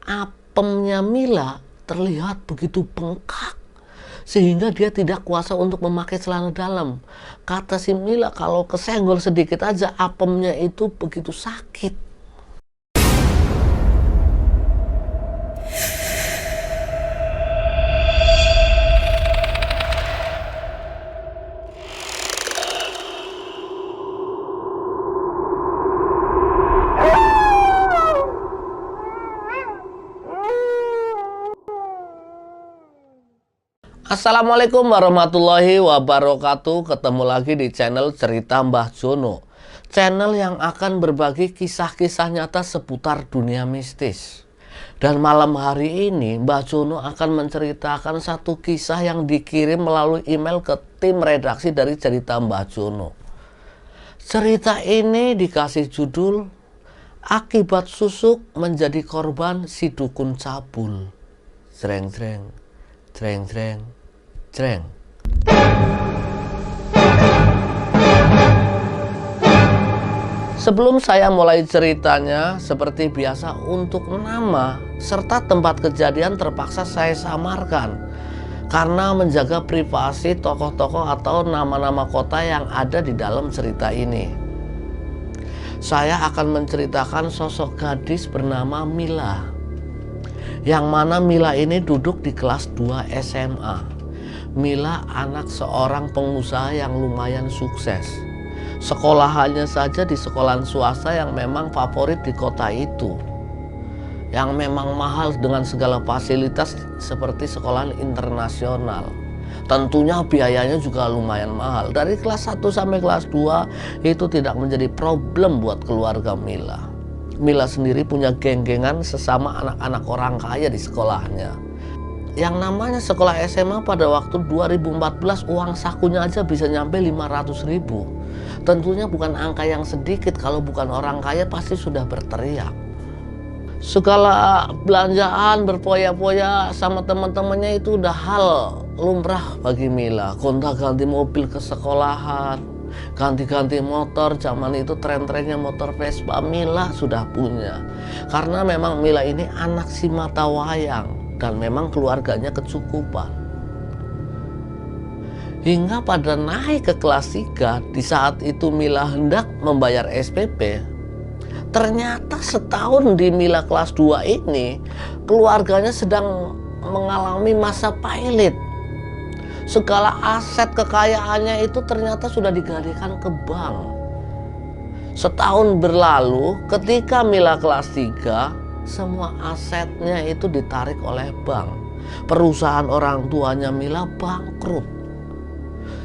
apemnya Mila terlihat begitu bengkak sehingga dia tidak kuasa untuk memakai celana dalam. Kata si Mila kalau kesenggol sedikit aja apemnya itu begitu sakit. Assalamualaikum warahmatullahi wabarakatuh. Ketemu lagi di channel Cerita Mbah Jono, channel yang akan berbagi kisah-kisah nyata seputar dunia mistis. Dan malam hari ini Mbah Jono akan menceritakan satu kisah yang dikirim melalui email ke tim redaksi dari Cerita Mbah Jono. Cerita ini dikasih judul Akibat Susuk Menjadi Korban Si Dukun Cabul. Jreng jreng, jreng jreng, jreng. Sebelum saya mulai ceritanya, seperti biasa untuk nama serta tempat kejadian terpaksa saya samarkan karena menjaga privasi tokoh-tokoh atau nama-nama kota yang ada di dalam cerita ini. Saya akan menceritakan sosok gadis bernama Mila, yang mana Mila ini duduk di kelas 2 SMA. Mila anak seorang pengusaha yang lumayan sukses. Sekolahannya saja di sekolahan swasta yang memang favorit di kota itu, yang memang mahal dengan segala fasilitas seperti sekolahan internasional. Tentunya biayanya juga lumayan mahal. Dari kelas 1 sampai kelas 2 itu tidak menjadi problem buat keluarga Mila. Mila sendiri punya geng-gengan sesama anak-anak orang kaya di sekolahnya. Yang namanya sekolah SMA pada waktu 2014 uang sakunya aja bisa nyampe 500.000. Tentunya bukan angka yang sedikit, kalau bukan orang kaya pasti sudah berteriak. Segala belanjaan berfoya-foya sama teman-temannya itu udah hal lumrah bagi Mila. Gonta-ganti mobil ke sekolahan, ganti-ganti motor. Zaman itu tren-trennya motor Vespa, Mila sudah punya. Karena memang Mila ini anak si mata wayang dan memang keluarganya kecukupan. Hingga pada naik ke kelas 3, di saat itu Mila hendak membayar SPP. Ternyata setahun di Mila kelas 2 ini, keluarganya sedang mengalami masa pailit. Segala aset kekayaannya itu ternyata sudah digadaikan ke bank. Setahun berlalu, ketika Mila kelas 3, semua asetnya itu ditarik oleh bank. Perusahaan orang tuanya Mila bangkrut.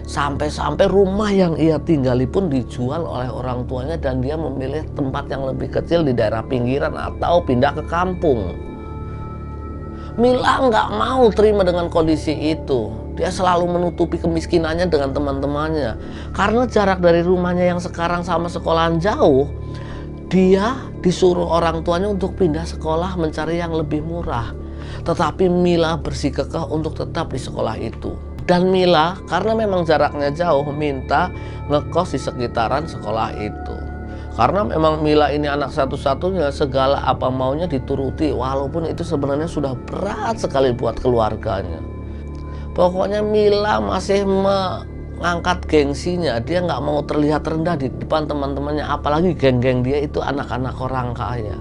Sampai-sampai rumah yang ia tinggali pun dijual oleh orang tuanya dan dia memilih tempat yang lebih kecil di daerah pinggiran atau pindah ke kampung. Mila nggak mau terima dengan kondisi itu. Dia selalu menutupi kemiskinannya dengan teman-temannya. Karena jarak dari rumahnya yang sekarang sama sekolahan jauh, dia disuruh orang tuanya untuk pindah sekolah mencari yang lebih murah. Tetapi Mila bersikukuh untuk tetap di sekolah itu. Dan Mila karena memang jaraknya jauh minta ngekos di sekitaran sekolah itu. Karena memang Mila ini anak satu-satunya, segala apa maunya dituruti, walaupun itu sebenarnya sudah berat sekali buat keluarganya. Pokoknya Mila masih mengangkat gengsinya. Dia nggak mau terlihat rendah di depan teman-temannya, apalagi geng-geng dia itu anak-anak orang kaya.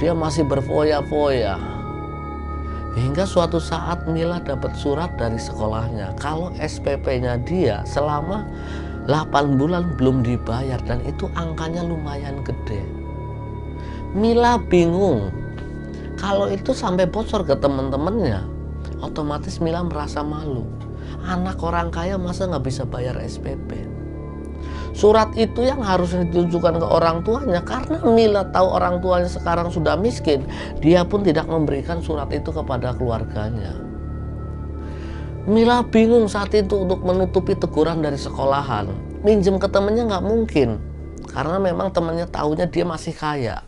Dia masih berfoya-foya. Hingga suatu saat Mila dapat surat dari sekolahnya kalau SPP-nya dia selama 8 bulan belum dibayar, dan itu angkanya lumayan gede. Mila bingung. Kalau itu sampai bocor ke teman-temannya, otomatis Mila merasa malu. Anak orang kaya masa nggak bisa bayar SPP? Surat itu yang harusnya ditujukan ke orang tuanya. Karena Mila tahu orang tuanya sekarang sudah miskin, dia pun tidak memberikan surat itu kepada keluarganya. Mila bingung saat itu untuk menutupi teguran dari sekolahan. Minjem ke temennya nggak mungkin, karena memang temennya tahunya dia masih kaya.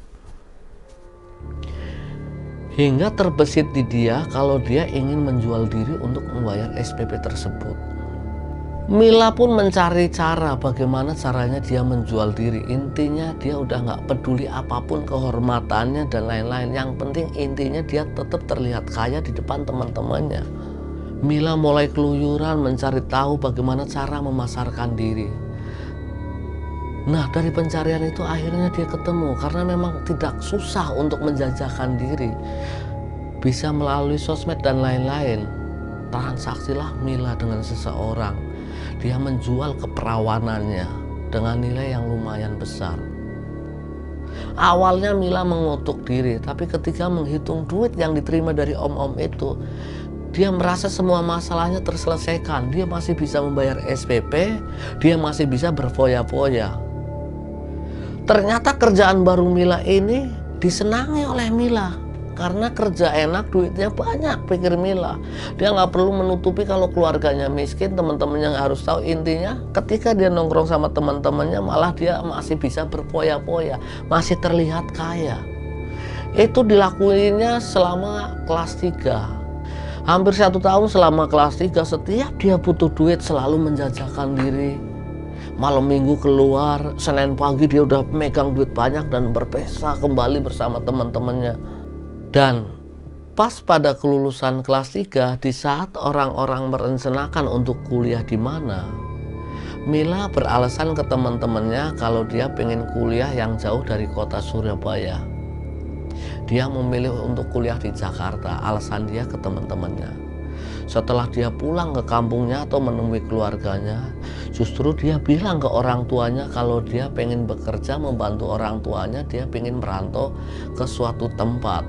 Hingga terbesit di dia kalau dia ingin menjual diri untuk membayar SPP tersebut. Mila pun mencari cara bagaimana caranya dia menjual diri. Intinya dia udah nggak peduli apapun kehormatannya dan lain-lain. Yang penting intinya dia tetap terlihat kaya di depan teman-temannya. Mila mulai keluyuran mencari tahu bagaimana cara memasarkan diri. Nah, dari pencarian itu akhirnya dia ketemu, karena memang tidak susah untuk menjajakan diri. Bisa melalui sosmed dan lain-lain. Transaksilah Mila dengan seseorang. Dia menjual keperawanannya dengan nilai yang lumayan besar. Awalnya Mila mengutuk diri, tapi ketika menghitung duit yang diterima dari om-om itu, dia merasa semua masalahnya terselesaikan. Dia masih bisa membayar SPP, dia masih bisa berfoya-foya. Ternyata kerjaan baru Mila ini disenangi oleh Mila. Karena kerja enak, duitnya banyak, pikir Mila. Dia nggak perlu menutupi kalau keluarganya miskin, teman-temannya nggak harus tahu. Intinya ketika dia nongkrong sama teman-temannya, malah dia masih bisa berfoya-foya, masih terlihat kaya. Itu dilakuinya selama kelas 3. Hampir 1 tahun selama kelas 3, setiap dia butuh duit selalu menjajakan diri. Malam minggu keluar, Senin pagi dia udah megang duit banyak dan berpesta kembali bersama teman-temannya. Dan pas pada kelulusan kelas 3, di saat orang-orang merencanakan untuk kuliah di mana, Mila beralasan ke teman-temannya kalau dia pengen kuliah yang jauh dari kota Surabaya. Dia memilih untuk kuliah di Jakarta, alasan dia ke teman-temannya. Setelah dia pulang ke kampungnya atau menemui keluarganya, justru dia bilang ke orang tuanya kalau dia pengen bekerja membantu orang tuanya, dia pengen merantau ke suatu tempat.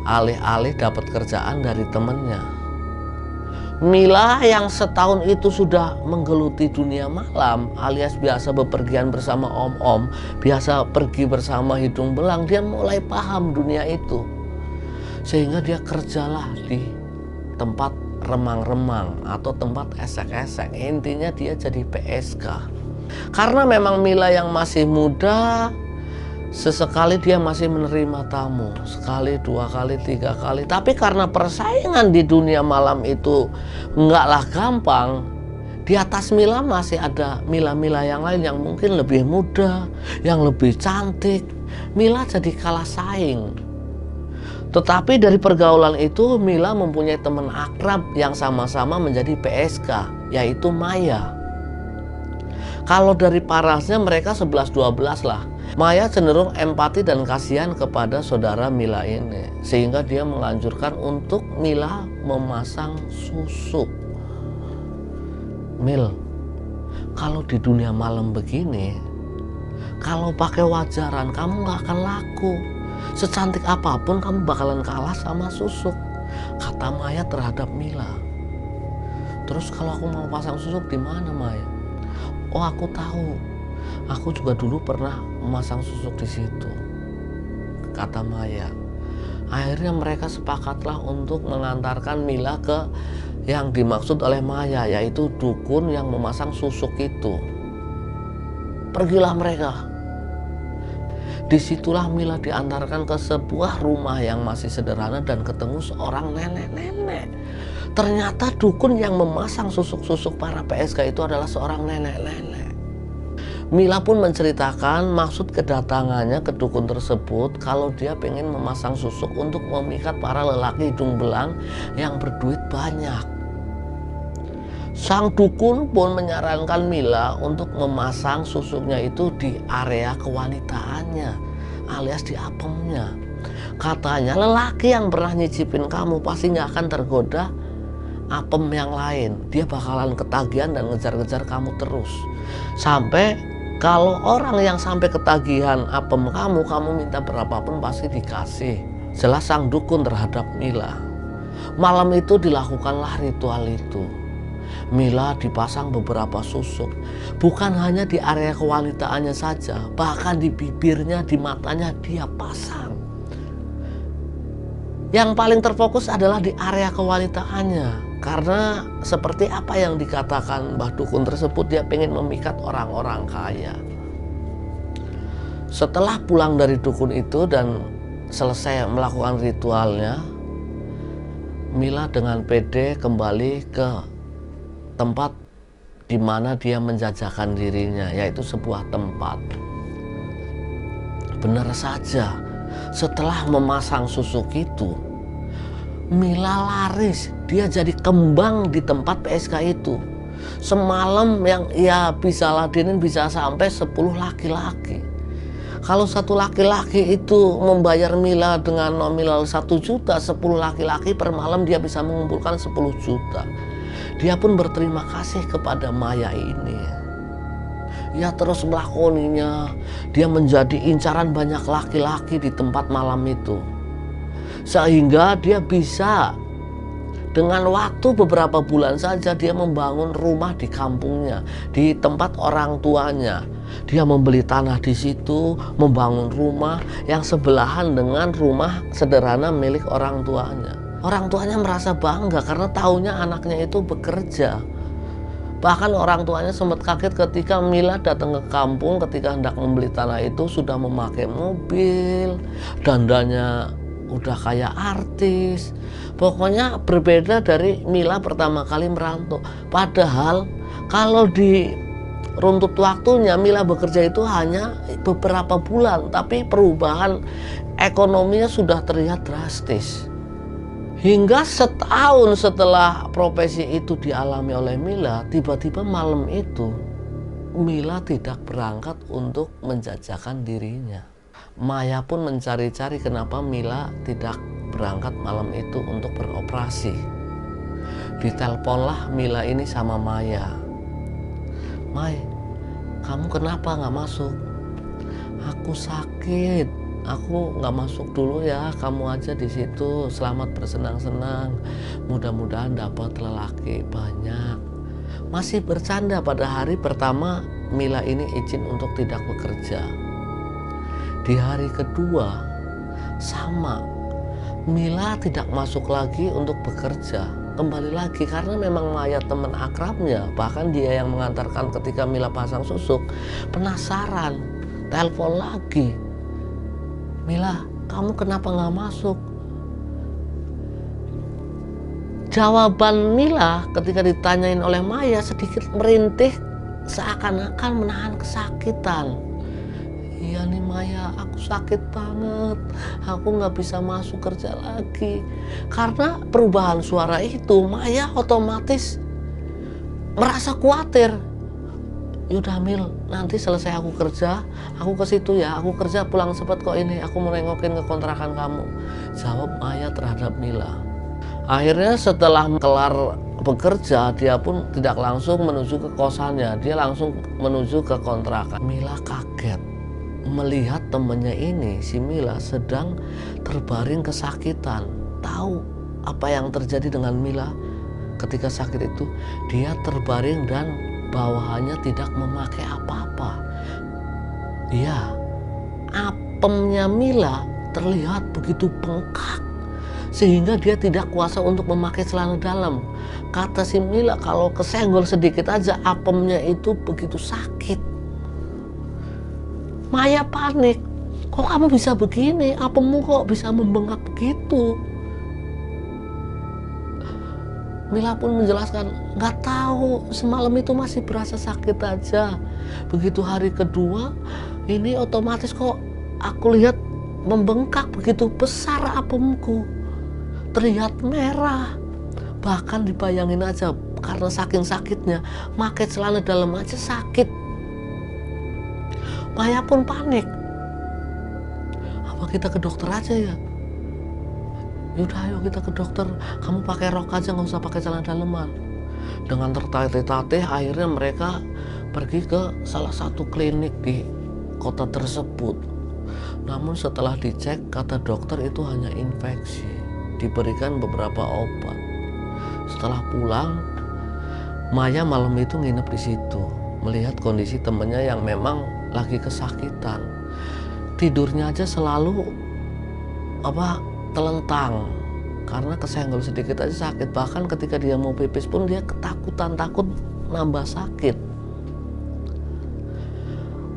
Alih-alih dapat kerjaan dari temennya. Mila yang setahun itu sudah menggeluti dunia malam, alias biasa bepergian bersama om-om, biasa pergi bersama hidung belang, dia mulai paham dunia itu. Sehingga dia kerjalah di tempat remang-remang atau tempat esek-esek. Intinya dia jadi PSK. Karena memang Mila yang masih muda, sesekali dia masih menerima tamu, sekali, 2 kali, 3 kali. Tapi karena persaingan di dunia malam itu enggaklah gampang, di atas Mila masih ada Mila-Mila yang lain yang mungkin lebih muda, yang lebih cantik. Mila jadi kalah saing. Tetapi dari pergaulan itu Mila mempunyai teman akrab yang sama-sama menjadi PSK, yaitu Maya. Kalau dari parasnya mereka 11-12 lah. Maya cenderung empati dan kasihan kepada saudara Mila ini, sehingga dia menganjurkan untuk Mila memasang susuk. Mil, kalau di dunia malam begini, kalau pakai wajaran kamu nggak akan laku. Secantik apapun kamu bakalan kalah sama susuk, kata Maya terhadap Mila. Terus kalau aku mau pasang susuk di mana, Maya? Oh, aku tahu. Aku juga dulu pernah memasang susuk di situ, kata Maya. Akhirnya mereka sepakatlah untuk mengantarkan Mila ke yang dimaksud oleh Maya, yaitu dukun yang memasang susuk itu. Pergilah mereka. Disitulah Mila diantarkan ke sebuah rumah yang masih sederhana dan ketemu seorang nenek-nenek. Ternyata dukun yang memasang susuk-susuk para PSK itu adalah seorang nenek-nenek. Mila pun menceritakan maksud kedatangannya ke dukun tersebut kalau dia pengen memasang susuk untuk memikat para lelaki hidung belang yang berduit banyak. Sang dukun pun menyarankan Mila untuk memasang susuknya itu di area kewanitaannya, alias di apemnya. Katanya lelaki yang pernah nyicipin kamu pasti gak akan tergoda apem yang lain. Dia bakalan ketagihan dan ngejar-ngejar kamu terus. Sampai kalau orang yang sampai ketagihan apem kamu minta berapapun pasti dikasih. Jelas sang dukun terhadap Mila. Malam itu dilakukanlah ritual itu. Mila dipasang beberapa susuk. Bukan hanya di area kewanitaannya saja, bahkan di bibirnya, di matanya dia pasang. Yang paling terfokus adalah di area kewanitaannya. Karena seperti apa yang dikatakan Mbah Dukun tersebut, dia pengen memikat orang-orang kaya. Setelah pulang dari dukun itu dan selesai melakukan ritualnya, Mila dengan pede kembali ke tempat di mana dia menjajakan dirinya, yaitu sebuah tempat. Benar saja, setelah memasang susuk itu, Mila laris. Dia jadi kembang di tempat PSK itu. Semalam yang ia bisa ladenin bisa sampai 10 laki-laki. Kalau satu laki-laki itu membayar Mila dengan nominal 1 juta, 10 laki-laki per malam dia bisa mengumpulkan 10 juta. Dia pun berterima kasih kepada Maya ini. Ia terus melakoninya. Dia menjadi incaran banyak laki-laki di tempat malam itu. Sehingga dia bisa dengan waktu beberapa bulan saja dia membangun rumah di kampungnya, di tempat orang tuanya. Dia membeli tanah di situ, membangun rumah yang sebelahan dengan rumah sederhana milik orang tuanya. Orang tuanya merasa bangga karena tahunya anaknya itu bekerja. Bahkan orang tuanya sempat kaget ketika Mila datang ke kampung ketika hendak membeli tanah itu sudah memakai mobil, dandannya udah kayak artis. Pokoknya berbeda dari Mila pertama kali merantau. Padahal kalau di runtut waktunya Mila bekerja itu hanya beberapa bulan, tapi perubahan ekonominya sudah terlihat drastis. Hingga setahun setelah profesi itu dialami oleh Mila, tiba-tiba malam itu Mila tidak berangkat untuk menjajakan dirinya. Maya pun mencari-cari kenapa Mila tidak berangkat malam itu untuk beroperasi. Diteleponlah Mila ini sama Maya. "Mai, kamu kenapa nggak masuk?" "Aku sakit. Aku nggak masuk dulu ya, kamu aja di situ. Selamat bersenang-senang. Mudah-mudahan dapat lelaki banyak." Masih bercanda pada hari pertama Mila ini izin untuk tidak bekerja. Di hari kedua sama, Mila tidak masuk lagi untuk bekerja. Kembali lagi karena memang Maya teman akrabnya, bahkan dia yang mengantarkan ketika Mila pasang susuk. Penasaran, telepon lagi. "Mila, kamu kenapa nggak masuk?" Jawaban Mila ketika ditanyain oleh Maya sedikit merintih, seakan-akan menahan kesakitan. "Iya nih Maya, aku sakit banget. Aku nggak bisa masuk kerja lagi." Karena perubahan suara itu, Maya otomatis merasa khawatir. "Yaudah Mil, nanti selesai aku kerja, aku ke situ ya. Aku kerja pulang cepet kok ini. Aku mau nengokin ke kontrakan kamu," jawab Maya terhadap Mila. Akhirnya setelah kelar bekerja, dia pun tidak langsung menuju ke kosannya. Dia langsung menuju ke kontrakan. Mila kaget melihat temannya ini, si Mila, sedang terbaring kesakitan. Tahu apa yang terjadi dengan Mila ketika sakit itu? Dia terbaring dan bawahannya tidak memakai apa-apa. Iya, apemnya Mila terlihat begitu bengkak sehingga dia tidak kuasa untuk memakai celana dalam. Kata si Mila, kalau kesenggol sedikit aja apemnya itu begitu sakit. Maya panik. "Kok kamu bisa begini? Apemmu kok bisa membengkak begitu?" Mila pun menjelaskan, "Nggak tahu, semalam itu masih berasa sakit aja. Begitu hari kedua, ini otomatis kok aku lihat membengkak begitu besar apemku. Terlihat merah. Bahkan dibayangin aja, karena saking sakitnya, pakai celana dalam aja sakit." Maya pun panik. "Apa kita ke dokter aja ya?" "Yaudah ayo kita ke dokter. Kamu pakai rok aja, nggak usah pakai celana daleman." Dengan tertatih-tatih akhirnya mereka pergi ke salah satu klinik di kota tersebut. Namun setelah dicek, kata dokter itu hanya infeksi. Diberikan beberapa obat. Setelah pulang, Maya malam itu nginep di situ, melihat kondisi temannya yang memang lagi kesakitan. Tidurnya aja selalu telentang karena kesenggol sedikit aja sakit. Bahkan ketika dia mau pipis pun dia ketakutan, takut nambah sakit.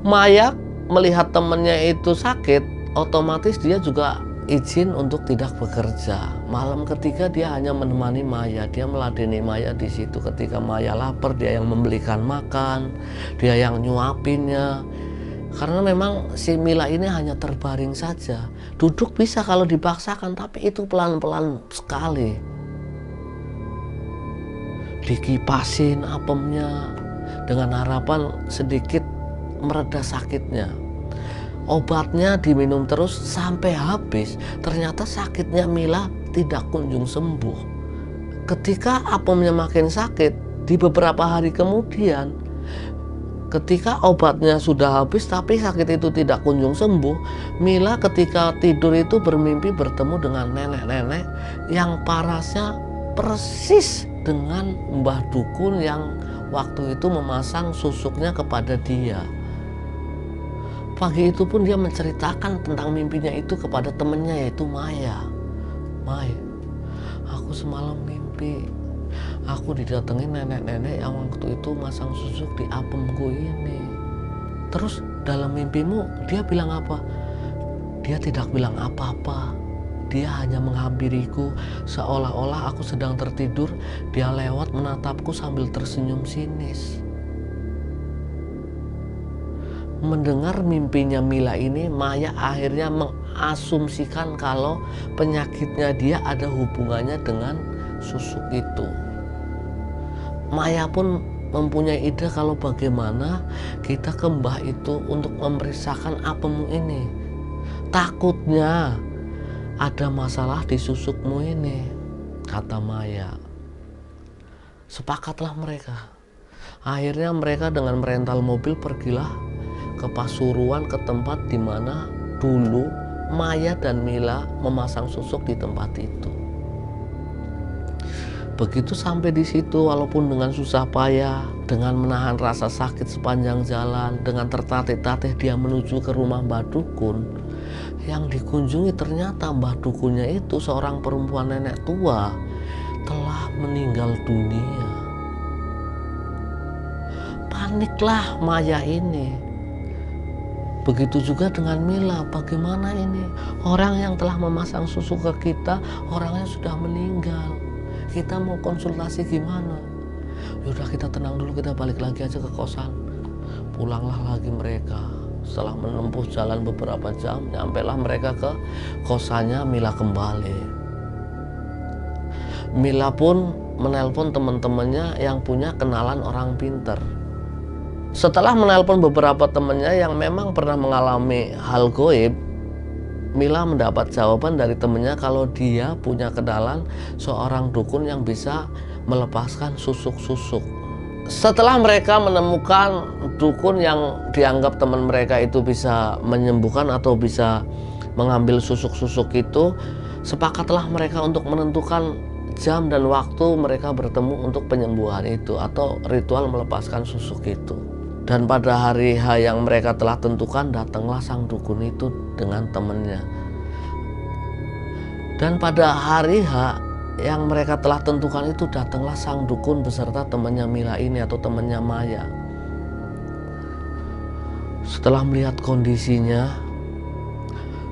Maya melihat temannya itu sakit, otomatis dia juga izin untuk tidak bekerja. Malam ketiga dia hanya menemani Maya, dia meladeni Maya di situ. Ketika Maya lapar, dia yang membelikan makan, dia yang nyuapinnya. Karena memang si Mila ini hanya terbaring saja. Duduk bisa kalau dipaksakan, tapi itu pelan-pelan sekali. Dikipasin apemnya dengan harapan sedikit mereda sakitnya. Obatnya diminum terus sampai habis. Ternyata sakitnya Mila tidak kunjung sembuh. Ketika apemnya makin sakit, di beberapa hari kemudian, ketika obatnya sudah habis tapi sakit itu tidak kunjung sembuh, Mila ketika tidur itu bermimpi bertemu dengan nenek-nenek yang parasnya persis dengan Mbah Dukun yang waktu itu memasang susuknya kepada dia. Pagi itu pun dia menceritakan tentang mimpinya itu kepada temannya, yaitu Maya. Mai, aku semalam mimpi aku didatangi nenek-nenek yang waktu itu masang susuk di apemku ini. Terus dalam mimpimu dia bilang apa? Dia tidak bilang apa-apa. Dia hanya menghampiriku seolah-olah aku sedang tertidur. Dia lewat menatapku sambil tersenyum sinis. Mendengar mimpinya Mila ini, Maya akhirnya mengasumsikan kalau penyakitnya dia ada hubungannya dengan susuk itu. Maya pun mempunyai ide kalau bagaimana kita ke mbah itu untuk memeriksakan apemmu ini. Takutnya ada masalah di susukmu ini, kata Maya. Sepakatlah mereka. Akhirnya mereka dengan merental mobil pergilah ke Pasuruan, ke tempat di mana dulu Maya dan Mila memasang susuk di tempat itu. Begitu sampai di situ, walaupun dengan susah payah, dengan menahan rasa sakit sepanjang jalan, dengan tertatih-tatih dia menuju ke rumah Mbah Dukun. Yang dikunjungi ternyata Mbah Dukunnya itu seorang perempuan nenek tua, telah meninggal dunia. Paniklah Maya ini. Begitu juga dengan Mila. Bagaimana ini? Orang yang telah memasang susuk ke kita, orangnya sudah meninggal. Kita mau konsultasi gimana? Yaudah kita tenang dulu, kita balik lagi aja ke kosan. Pulanglah lagi mereka. Setelah menempuh jalan beberapa jam, nyampailah mereka ke kosannya Mila kembali. Mila pun menelpon teman-temannya yang punya kenalan orang pinter. Setelah menelpon beberapa temannya yang memang pernah mengalami hal goib, Mila mendapat jawaban dari temannya kalau dia punya kenalan seorang dukun yang bisa melepaskan susuk-susuk. Setelah mereka menemukan dukun yang dianggap teman mereka itu bisa menyembuhkan atau bisa mengambil susuk-susuk itu, sepakatlah mereka untuk menentukan jam dan waktu mereka bertemu untuk penyembuhan itu atau ritual melepaskan susuk itu. Dan pada hari H yang mereka telah tentukan, datanglah sang dukun itu dengan temannya. Dan pada hari H yang mereka telah tentukan itu, datanglah sang dukun beserta temannya Mila ini atau temannya Maya. Setelah melihat kondisinya,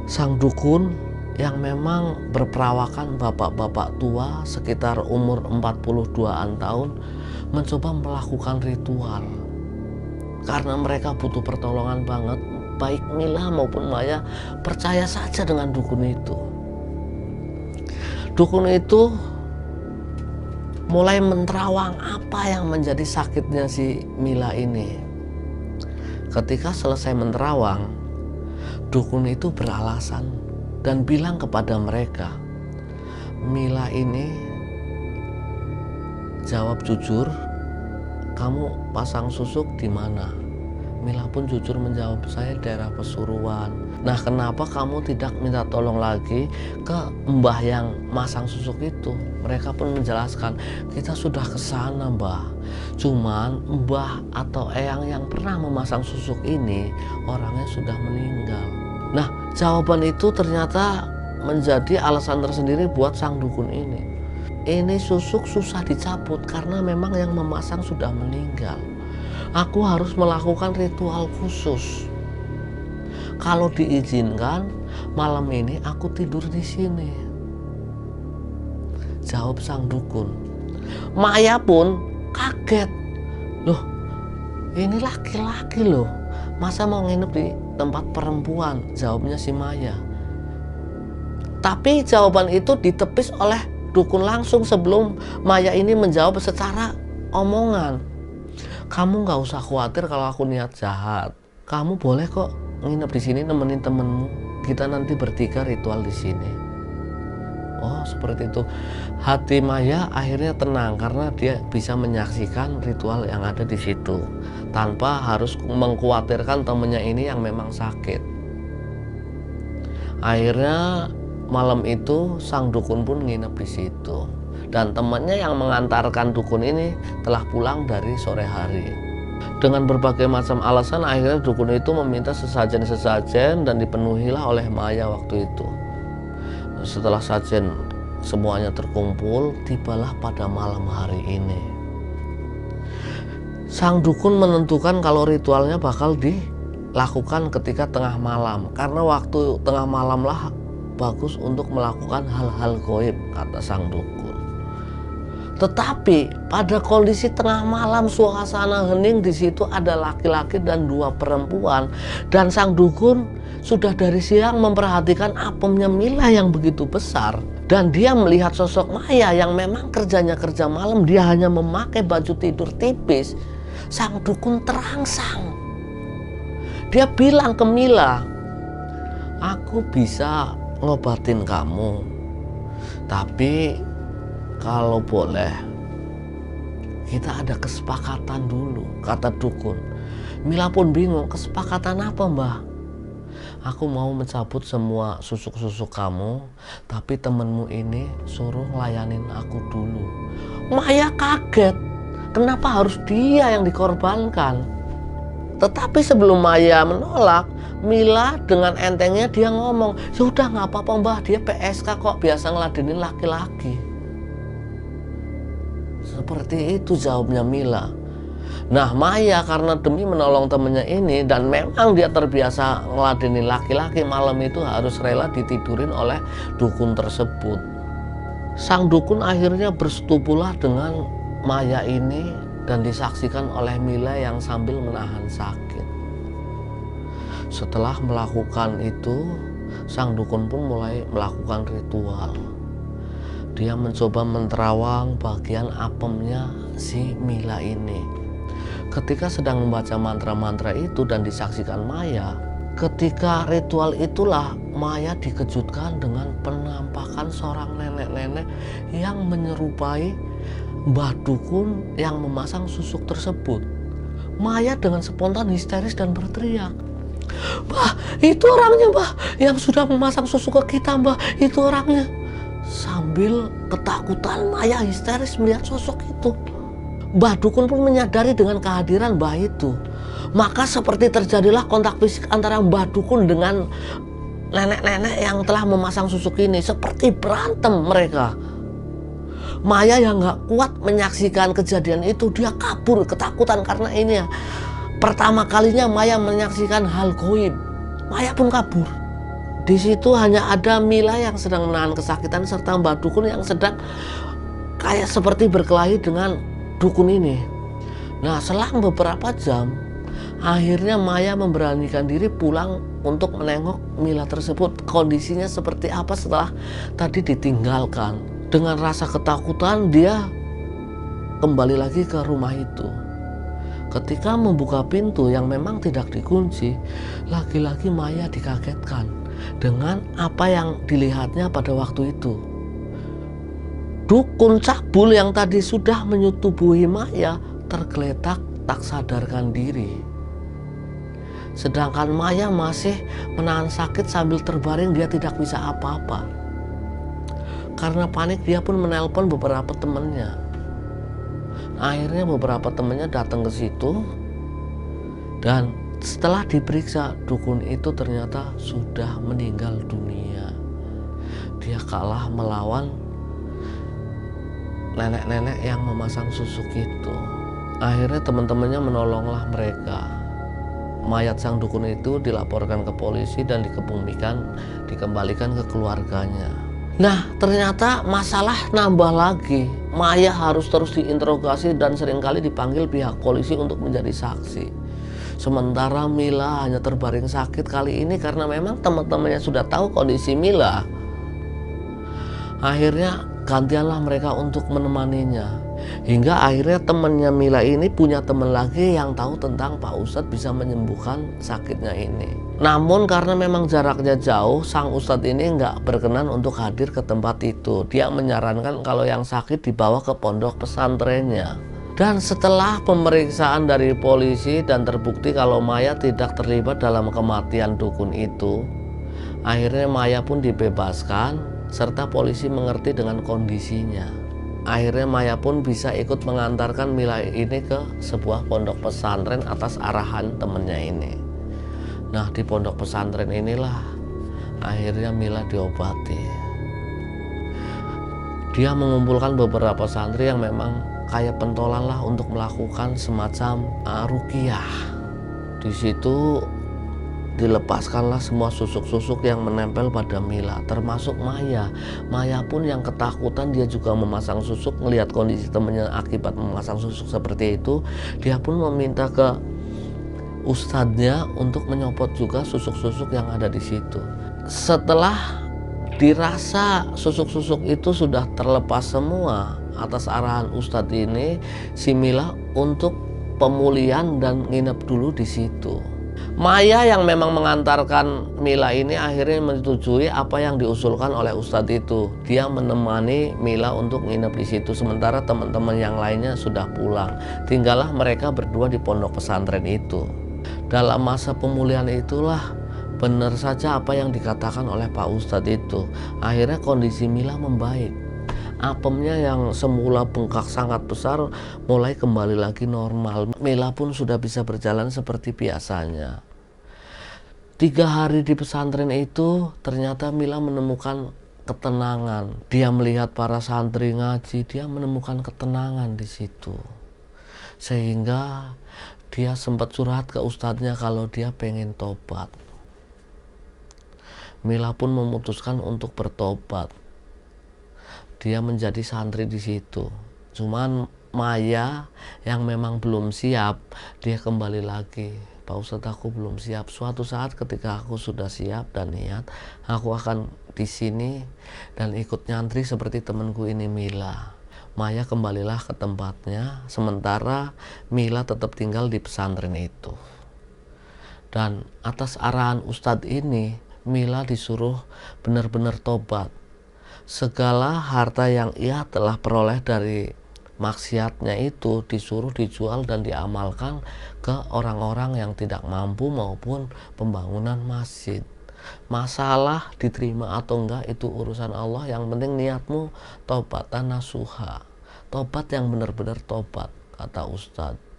sang dukun yang memang berperawakan bapak-bapak tua sekitar umur 42-an tahun mencoba melakukan ritual. Karena mereka butuh pertolongan banget, baik Mila maupun Maya percaya saja dengan dukun itu. Dukun itu mulai menerawang apa yang menjadi sakitnya si Mila ini. Ketika selesai menerawang, dukun itu beralasan dan bilang kepada mereka, Mila ini jawab jujur, kamu pasang susuk di mana? Mila pun jujur menjawab, saya daerah Pasuruan. Nah, kenapa kamu tidak minta tolong lagi ke mbah yang masang susuk itu? Mereka pun menjelaskan, kita sudah ke sana mbah. Cuman mbah atau eyang yang pernah memasang susuk ini orangnya sudah meninggal. Nah, jawaban itu ternyata menjadi alasan tersendiri buat sang dukun ini. Ini susuk susah dicabut karena memang yang memasang sudah meninggal. Aku harus melakukan ritual khusus. Kalau diizinkan, Malam ini aku tidur di sini, jawab sang dukun. Maya pun kaget. Loh, ini laki-laki loh, masa mau nginep di tempat perempuan, jawabnya si Maya. Tapi jawaban itu ditepis oleh dukun langsung sebelum Maya ini menjawab secara omongan. Kamu nggak usah khawatir kalau aku niat jahat. Kamu boleh kok nginep di sini nemenin temenmu. Kita nanti bertiga ritual di sini. Oh, seperti itu. Hati Maya akhirnya tenang karena dia bisa menyaksikan ritual yang ada di situ tanpa harus mengkhawatirkan temennya ini yang memang sakit. Akhirnya malam itu sang dukun pun nginep di situ. Dan temannya yang mengantarkan dukun ini telah pulang dari sore hari. Dengan berbagai macam alasan akhirnya dukun itu meminta sesajen-sesajen dan dipenuhilah oleh Maya waktu itu. Setelah sajen semuanya terkumpul, tibalah pada malam hari ini. Sang dukun menentukan kalau ritualnya bakal dilakukan ketika tengah malam. Karena waktu tengah malam lah bagus untuk melakukan hal-hal gaib, kata sang dukun. Tetapi pada kondisi tengah malam suasana hening, di situ ada laki-laki dan 2 perempuan, dan sang dukun sudah dari siang memperhatikan apemnya Mila yang begitu besar, dan dia melihat sosok Maya yang memang kerjanya kerja malam, dia hanya memakai baju tidur tipis. Sang dukun terangsang. Dia bilang ke Mila, aku bisa ngobatin kamu, tapi kalau boleh, kita ada kesepakatan dulu, kata dukun. Mila pun bingung, kesepakatan apa mbah? Aku mau mencabut semua susuk-susuk kamu, tapi temenmu ini suruh ngelayanin aku dulu. Maya kaget, kenapa harus dia yang dikorbankan? Tetapi sebelum Maya menolak, Mila dengan entengnya dia ngomong, sudah nggak apa-apa mbah, dia PSK kok, biasa ngeladenin laki-laki. Seperti itu jawabnya Mila. Nah, Maya karena demi menolong temennya ini dan memang dia terbiasa ngeladenin laki-laki, malam itu harus rela ditidurin oleh dukun tersebut. Sang dukun akhirnya bersetubuhlah dengan Maya ini dan disaksikan oleh Mila yang sambil menahan sakit. Setelah melakukan itu, sang dukun pun mulai melakukan ritual. Dia mencoba menerawang bagian apemnya si Mila ini. Ketika sedang membaca mantra-mantra itu dan disaksikan Maya, ketika ritual itulah Maya dikejutkan dengan penampakan seorang nenek-nenek yang menyerupai Mbah Dukun yang memasang susuk tersebut. Maya dengan spontan histeris dan berteriak, "Mbah, itu orangnya mbah, yang sudah memasang susuk ke kita mbah, itu orangnya." Sambil ketakutan Maya histeris melihat sosok itu. Mbah Dukun pun menyadari dengan kehadiran mbah itu. Maka seperti terjadilah kontak fisik antara Mbah Dukun dengan nenek-nenek yang telah memasang susuk ini. Seperti berantem mereka. Maya yang gak kuat menyaksikan kejadian itu, dia kabur ketakutan karena ini ya pertama kalinya Maya menyaksikan hal gaib. Maya pun kabur. Di situ hanya ada Mila yang sedang menahan kesakitan serta Mbah Dukun yang sedang kayak seperti berkelahi dengan dukun ini. Nah, selang beberapa jam, akhirnya Maya memberanikan diri pulang untuk menengok Mila tersebut. Kondisinya seperti apa setelah tadi ditinggalkan. Dengan rasa ketakutan, dia kembali lagi ke rumah itu. Ketika membuka pintu yang memang tidak dikunci, lagi-lagi Maya dikagetkan dengan apa yang dilihatnya pada waktu itu. Dukun cabul yang tadi sudah menyetubuhi Maya tergeletak tak sadarkan diri. Sedangkan Maya masih menahan sakit sambil terbaring, dia tidak bisa apa-apa. Karena panik dia pun menelpon beberapa temannya. Akhirnya beberapa temannya datang ke situ dan setelah diperiksa, dukun itu ternyata sudah meninggal dunia. Dia kalah melawan nenek-nenek yang memasang susuk itu. Akhirnya teman-temannya menolonglah mereka. mayat sang dukun itu dilaporkan ke polisi dan dikembalikan ke keluarganya. Nah, ternyata masalah nambah lagi. Maya harus terus diinterogasi dan seringkali dipanggil pihak polisi untuk menjadi saksi. Sementara Mila hanya terbaring sakit kali ini karena memang teman-temannya sudah tahu kondisi Mila. Akhirnya gantianlah mereka untuk menemaninya. Hingga akhirnya temannya Mila ini punya teman lagi yang tahu tentang Pak Ustadz bisa menyembuhkan sakitnya ini. Namun karena memang jaraknya jauh, sang Ustadz ini nggak berkenan untuk hadir ke tempat itu. Dia menyarankan kalau yang sakit dibawa ke pondok pesantrennya. Dan setelah pemeriksaan dari polisi dan terbukti kalau Maya tidak terlibat dalam kematian dukun itu, akhirnya Maya pun dibebaskan serta polisi mengerti dengan kondisinya. Akhirnya Maya pun bisa ikut mengantarkan Mila ini ke sebuah pondok pesantren atas arahan temennya ini. Nah, di pondok pesantren inilah akhirnya Mila diobati. Dia mengumpulkan beberapa santri yang memang kayak pentolan lah untuk melakukan semacam ruqyah. Di situ dilepaskanlah semua susuk-susuk yang menempel pada Mila, termasuk Maya. Maya pun yang ketakutan, dia juga memasang susuk. Melihat kondisi temannya akibat memasang susuk seperti itu, dia pun meminta ke ustadznya untuk menyopot juga susuk-susuk yang ada di situ. Setelah dirasa susuk-susuk itu sudah terlepas semua atas arahan ustadz ini, si Mila untuk pemulihan dan nginep dulu di situ. Maya yang memang mengantarkan Mila ini akhirnya menyetujui apa yang diusulkan oleh ustadz itu. Dia menemani Mila untuk nginep di situ, sementara teman-teman yang lainnya sudah pulang. Tinggallah mereka berdua di pondok pesantren itu. Dalam masa pemulihan itulah benar saja apa yang dikatakan oleh Pak Ustadz itu. Akhirnya kondisi Mila membaik. Apemnya yang semula bengkak sangat besar mulai kembali lagi normal. Mila pun sudah bisa berjalan seperti biasanya. 3 hari di pesantren itu ternyata Mila menemukan ketenangan. Dia melihat para santri ngaji, dia menemukan ketenangan di situ. Sehingga dia sempat curhat ke ustadznya kalau dia pengen tobat. Mila pun memutuskan untuk bertobat. Dia menjadi santri di situ. Cuman Maya yang memang belum siap, dia kembali lagi. Pak Ustadz, aku belum siap. Suatu saat ketika aku sudah siap dan niat, aku akan di sini dan ikut nyantri seperti temanku ini Mila. Maya kembalilah ke tempatnya, sementara Mila tetap tinggal di pesantren itu. Dan atas arahan Ustadz ini, Mila disuruh benar-benar tobat. Segala harta yang ia telah peroleh dari maksiatnya itu disuruh dijual dan diamalkan ke orang-orang yang tidak mampu maupun pembangunan masjid. Masalah diterima atau enggak itu urusan Allah, yang penting niatmu tobatan nasuha, tobat yang benar-benar tobat, kata Ustadz.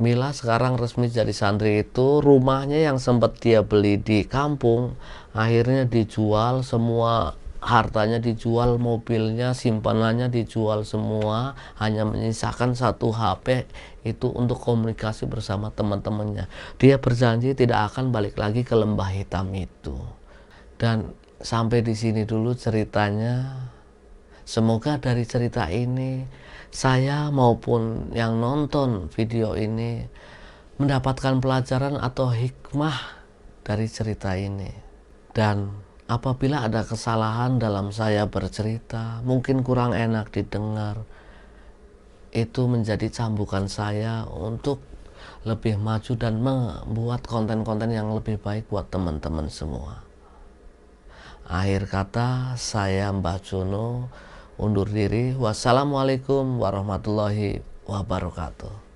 Mila sekarang resmi jadi santri itu. Rumahnya yang sempat dia beli di kampung akhirnya dijual semua, hartanya dijual, mobilnya, simpanannya dijual semua, hanya menyisakan 1 HP itu untuk komunikasi bersama teman-temannya. Dia berjanji tidak akan balik lagi ke lembah hitam itu. Dan sampai di sini dulu ceritanya. Semoga dari cerita ini saya maupun yang nonton video ini mendapatkan pelajaran atau hikmah dari cerita ini. Dan apabila ada kesalahan dalam saya bercerita, mungkin kurang enak didengar, itu menjadi cambukan saya untuk lebih maju dan membuat konten-konten yang lebih baik buat teman-teman semua. Akhir kata, saya Mbah Jono undur diri. Wassalamualaikum warahmatullahi wabarakatuh.